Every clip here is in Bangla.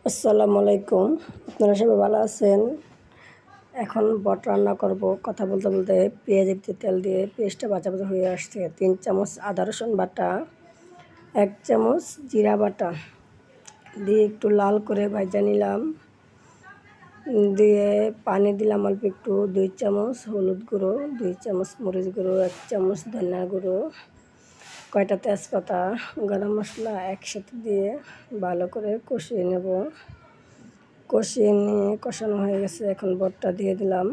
আসসালামু আলাইকুম। আপনারা সবাই ভালো আছেন? এখন বট রান্না করব। কথা বলতে বলতে পেঁয়াজের তেল দিয়ে পেঁয়াজটা ভাজা ভাজা হয়ে আসছে। 3 চামচ আদা রসুন বাটা, 1 চামচ জিরা বাটা দিয়ে একটু লাল করে ভাজা নিলাম। দিয়ে পানি দিলাম অল্প একটু, 2 চামচ হলুদ গুঁড়ো, 2 চামচ মরিচ গুঁড়ো, 1 চামচ ধনিয়া গুঁড়ো, কয়টা তেজপাতা, গরম মশলা একসাথে দিয়ে ভালো করে কষিয়ে নেব। কষিয়ে নিয়ে কষানো হয়ে গেছে, এখন বটটা দিয়ে দিলাম।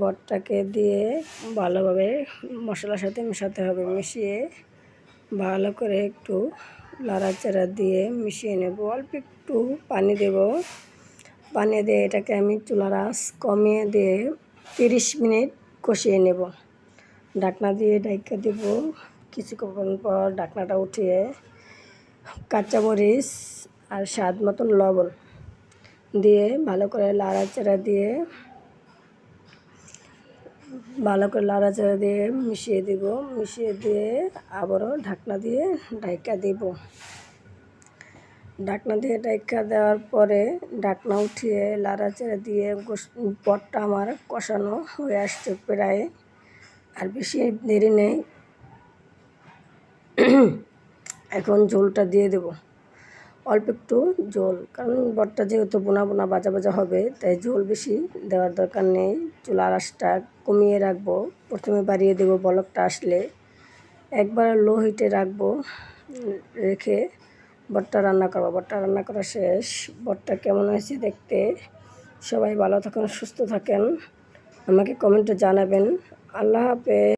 বটটাকে দিয়ে ভালোভাবে মশলার সাথে মেশাতে হবে। মিশিয়ে ভালো করে একটু নাড়াচাড়া দিয়ে মিশিয়ে নেব। অল্প একটু পানি দেব। পানি দিয়ে এটাকে আমি চুলার আঁচ কমিয়ে দিয়ে 30 মিনিট কষিয়ে নেব। ঢাকনা দিয়ে ঢাকা দেব। কিছুক্ষণ পর ঢাকনাটা উঠিয়ে কাঁচামরিচ আর স্বাদ মতন লবণ দিয়ে ভালো করে নাড়াচাড়া দিয়ে মিশিয়ে দিব। মিশিয়ে দিয়ে আবারও ঢাকনা দিয়ে ঢাকা দিব। ঢাকনা দিয়ে ঢাকা দেওয়ার পরে ঢাকনা উঠিয়ে নাড়াচাড়া দিয়ে বটটা আমার কষানো হয়ে আসছে প্রায়, আর বেশি দেরি নেই। এখন ঝোলটা দিয়ে দেব, অল্প একটু ঝোল, কারণ বটটা যেহেতু বোনা বোনা ভাজা ভাজা হবে, তাই ঝোল বেশি দেওয়ার দরকার নেই। চুলার আঁচটা কমিয়ে রাখবো, প্রথমে বাড়িয়ে দেবো বলকটা আসলে, একবার লো হিটে রাখবো। রেখে বটটা রান্না করবো। বটটা রান্না করা শেষ। বটটা কেমন হয়েছে দেখতে। সবাই ভালো থাকেন, সুস্থ থাকেন, আমাকে কমেন্টে জানাবেন। আল্লাহ হাফেজ।